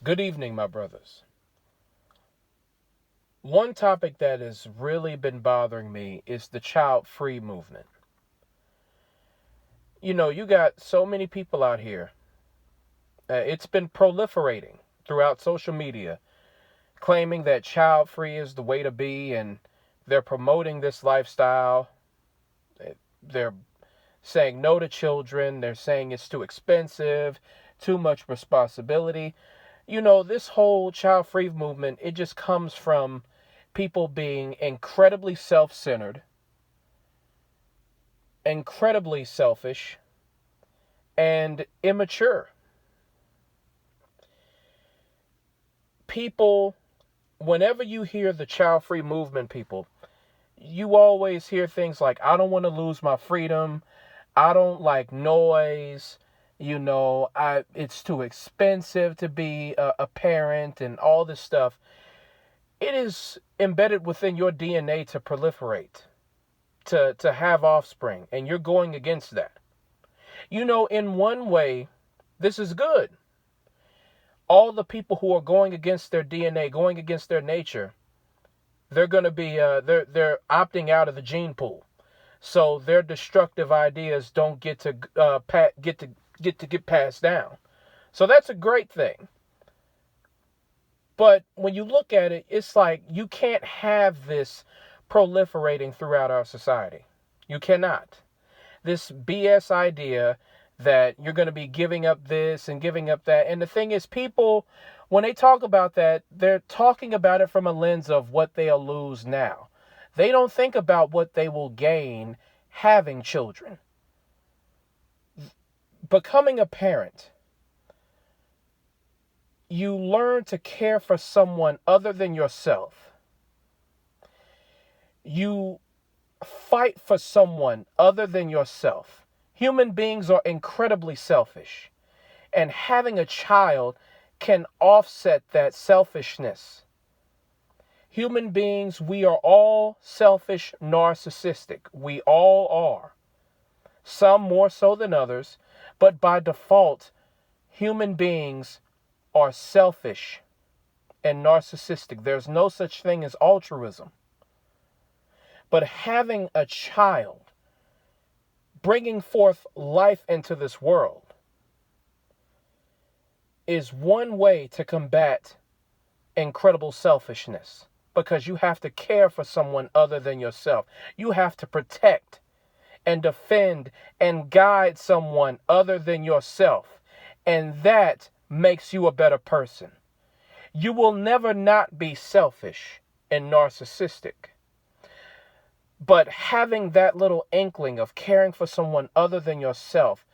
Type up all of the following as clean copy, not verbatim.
Good evening, my brothers. One topic that has really been bothering me is the child-free movement. You got so many people out here. It's been proliferating throughout social media, claiming that child-free is the way to be, and they're promoting this lifestyle. They're saying no to children. They're saying it's too expensive, too much responsibility. This whole child-free movement, it just comes from people being incredibly self-centered, incredibly selfish, and immature. People, whenever you hear the child-free movement people, you always hear things like, I don't want to lose my freedom. I don't like noise. It's too expensive to be a parent and all this stuff. It is embedded within your DNA to proliferate, to have offspring, and you're going against that. In one way, this is good. All the people who are going against their DNA, going against their nature, they're going to be they're opting out of the gene pool, so their destructive ideas don't get to get passed down. So that's a great thing. But when you look at it, it's like you can't have this proliferating throughout our society. You cannot. This BS idea that you're going to be giving up this and giving up that. And the thing is, people, when they talk about that, they're talking about it from a lens of what they'll lose now. They don't think about what they will gain having children. Becoming a parent, you learn to care for someone other than yourself. You fight for someone other than yourself. Human beings are incredibly selfish, and having a child can offset that selfishness. Human beings, we are all selfish, narcissistic. We all are. Some more so than others, but by default, human beings are selfish and narcissistic. There's no such thing as altruism. But having a child, bringing forth life into this world, is one way to combat incredible selfishness, because you have to care for someone other than yourself. You have to protect and defend and guide someone other than yourself. And that makes you a better person. You will never not be selfish and narcissistic. But having that little inkling of caring for someone other than yourself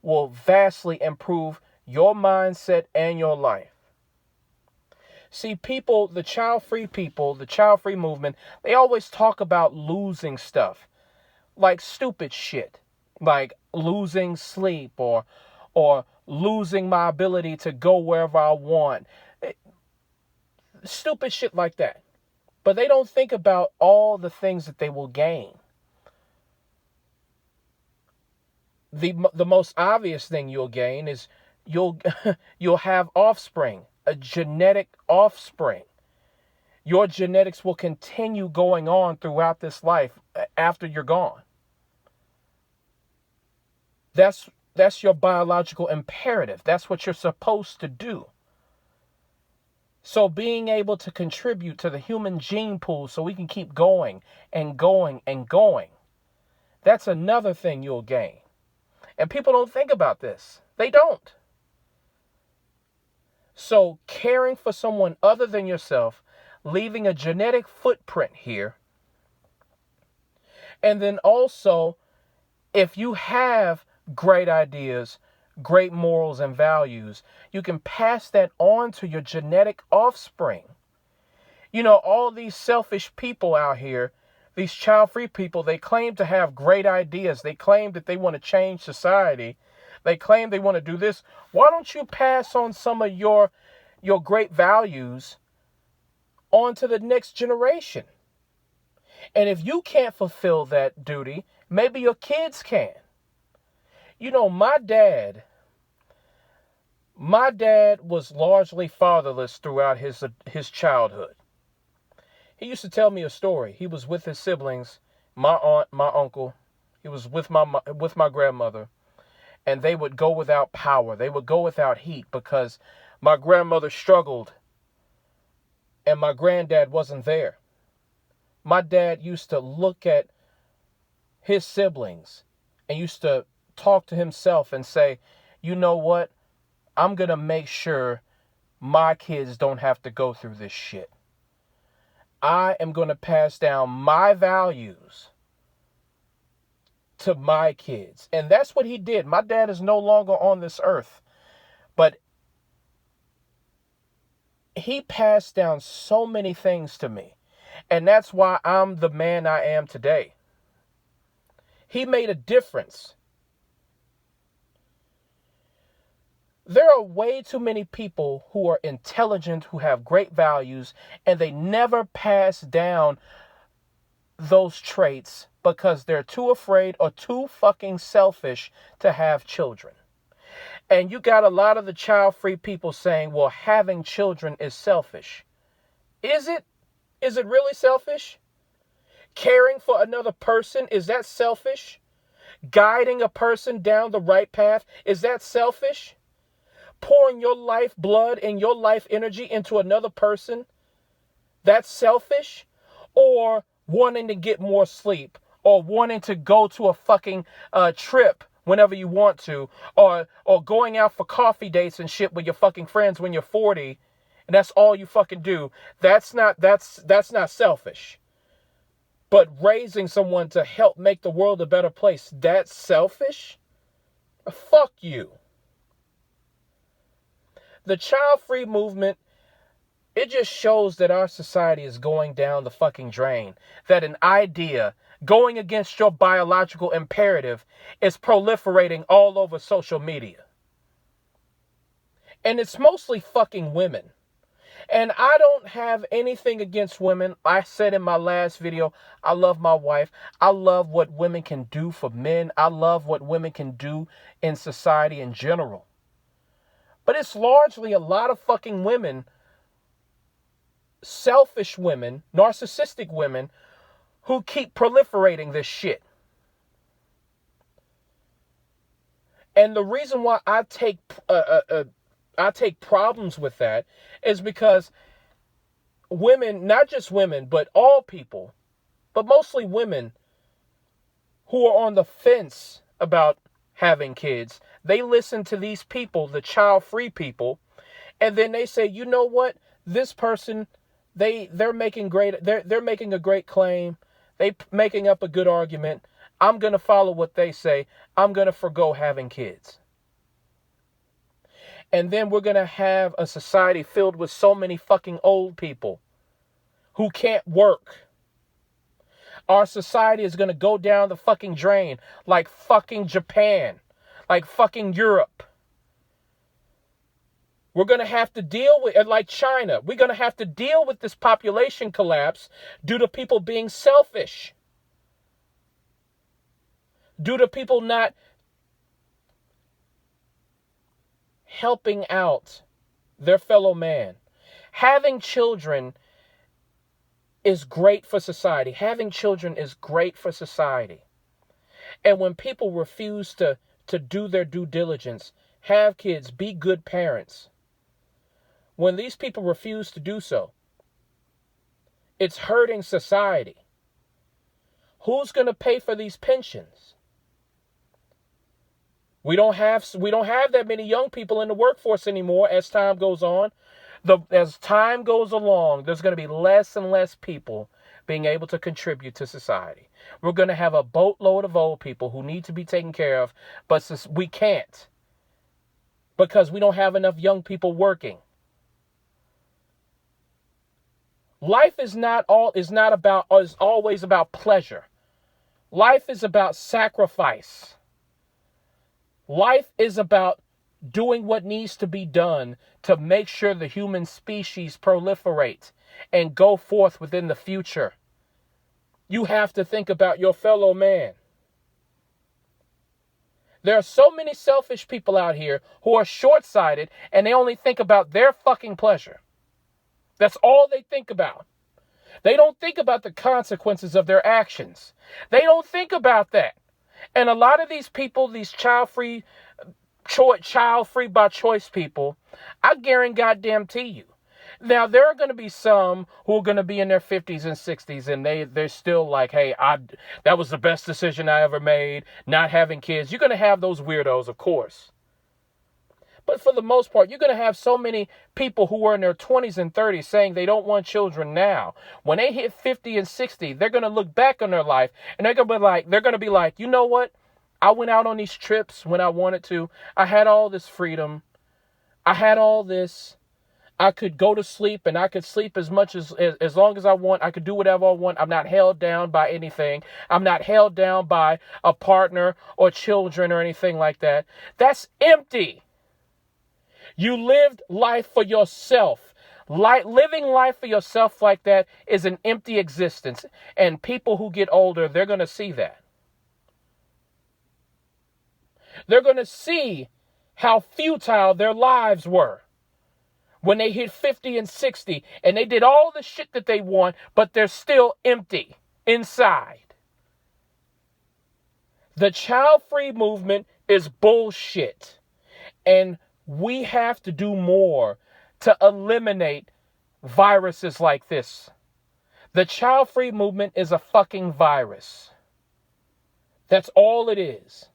will vastly improve your mindset and your life. See, people, the child-free movement, they always talk about losing stuff, like stupid shit, like losing sleep or losing my ability to go wherever I want. Stupid shit like that. But they don't think about all the things that they will gain. The most obvious thing you'll gain is you'll have offspring, a genetic offspring. Your genetics will continue going on throughout this life after you're gone. That's your biological imperative. That's what you're supposed to do. So being able to contribute to the human gene pool so we can keep going and going and going, that's another thing you'll gain. And people don't think about this. They don't. So caring for someone other than yourself, leaving a genetic footprint here. And then also, if you have great ideas, great morals and values, you can pass that on to your genetic offspring. All these selfish people out here, these child-free people, they claim to have great ideas. They claim that they want to change society. They claim they want to do this. Why don't you pass on some of your great values on to the next generation? And if you can't fulfill that duty, maybe your kids can. My My dad was largely fatherless throughout his childhood. He used to tell me a story. He was with his siblings, my aunt, my uncle. He was with my grandmother, and they would go without power. They would go without heat because my grandmother struggled and my granddad wasn't there. My dad used to look at his siblings and used to talk to himself and say, you know what? I'm going to make sure my kids don't have to go through this shit. I am going to pass down my values to my kids. And that's what he did. My dad is no longer on this earth, but he passed down so many things to me. And that's why I'm the man I am today. He made a difference. There are way too many people who are intelligent, who have great values, and they never pass down those traits because they're too afraid or too fucking selfish to have children. And you got a lot of the child-free people saying, well, having children is selfish. Is it? Is it really selfish? Caring for another person, is that selfish? Guiding a person down the right path, is that selfish? Pouring your life blood and your life energy into another person, that's selfish? Or wanting to get more sleep, or wanting to go to a fucking trip whenever you want to, or going out for coffee dates and shit with your fucking friends when you're 40, and that's all you fucking do. That's not selfish. But raising someone to help make the world a better place, that's selfish? Fuck you. The child-free movement, it just shows that our society is going down the fucking drain. That an idea going against your biological imperative is proliferating all over social media. And it's mostly fucking women. And I don't have anything against women. I said in my last video, I love my wife. I love what women can do for men. I love what women can do in society in general. But it's largely a lot of fucking women, selfish women, narcissistic women, who keep proliferating this shit. And the reason why I take problems with that is because women, not just women, but all people, but mostly women who are on the fence about having kids, they listen to these people, the child-free people, and then they say, you know what, this person, they're making a great claim, they making up a good argument, I'm going to follow what they say, I'm going to forgo having kids. And then we're going to have a society filled with so many fucking old people who can't work. Our society is going to go down the fucking drain like fucking Japan, like fucking Europe. We're going to have to deal with it like China. We're going to have to deal with this population collapse due to people being selfish. Due to people not helping out their fellow man. Having children is great for society. Having children is great for society. And when people refuse to do their due diligence, have kids, be good parents, when these people refuse to do so, it's hurting society. Who's going to pay for these pensions? We don't have that many young people in the workforce anymore as time goes on. As time goes along, there's going to be less and less people being able to contribute to society. We're going to have a boatload of old people who need to be taken care of, but we can't because we don't have enough young people working. Life is always about pleasure. Life is about sacrifice. Life is about doing what needs to be done to make sure the human species proliferate and go forth within the future. You have to think about your fellow man. There are so many selfish people out here who are short-sighted and they only think about their fucking pleasure. That's all they think about. They don't think about the consequences of their actions. They don't think about that. And a lot of these people, these child-free by choice people, I guarantee you. Now, there are going to be some who are going to be in their 50s and 60s and they're still like, hey, that was the best decision I ever made, not having kids. You're going to have those weirdos, of course. But for the most part, you're going to have so many people who are in their 20s and 30s saying they don't want children now. When they hit 50 and 60, they're going to look back on their life and they're going to be like, you know what? I went out on these trips when I wanted to. I had all this freedom. I had all this. I could go to sleep and I could sleep as long as I want. I could do whatever I want. I'm not held down by anything. I'm not held down by a partner or children or anything like that. That's empty. You lived life for yourself. Living life for yourself like that is an empty existence. And people who get older, they're going to see that. They're going to see how futile their lives were when they hit 50 and 60 and they did all the shit that they want, but they're still empty inside. The child-free movement is bullshit. And we have to do more to eliminate viruses like this. The child-free movement is a fucking virus. That's all it is.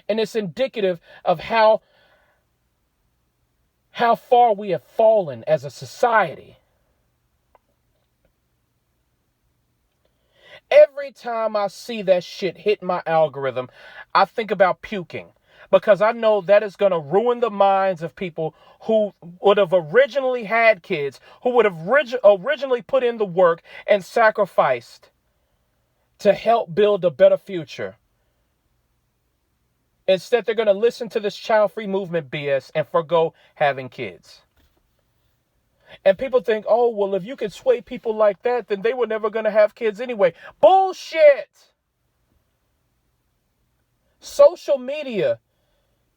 And it's indicative of how far we have fallen as a society. Every time I see that shit hit my algorithm, I think about puking. Because I know that is going to ruin the minds of people who would have originally had kids, who would have originally put in the work and sacrificed to help build a better future. Instead, they're going to listen to this child-free movement BS and forgo having kids. And people think, oh, well, if you could sway people like that, then they were never going to have kids anyway. Bullshit! Social media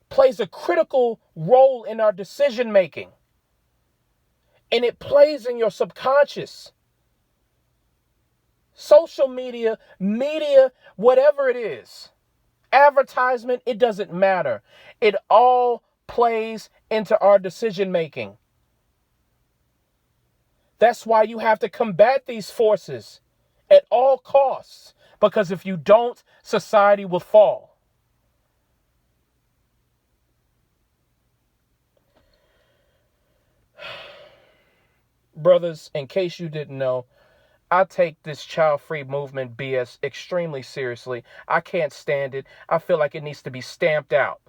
plays a critical role in our decision making. And it plays in your subconscious. Social media, whatever it is, advertisement, it doesn't matter. It all plays into our decision making. That's why you have to combat these forces at all costs. Because if you don't, society will fall. Brothers, in case you didn't know, I take this child-free movement BS extremely seriously. I can't stand it. I feel like it needs to be stamped out.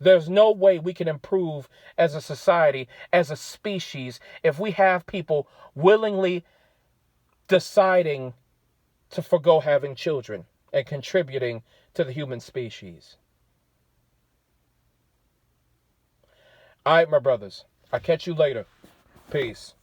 There's no way we can improve as a society, as a species, if we have people willingly deciding to forgo having children and contributing to the human species. All right, my brothers. I'll catch you later. Peace.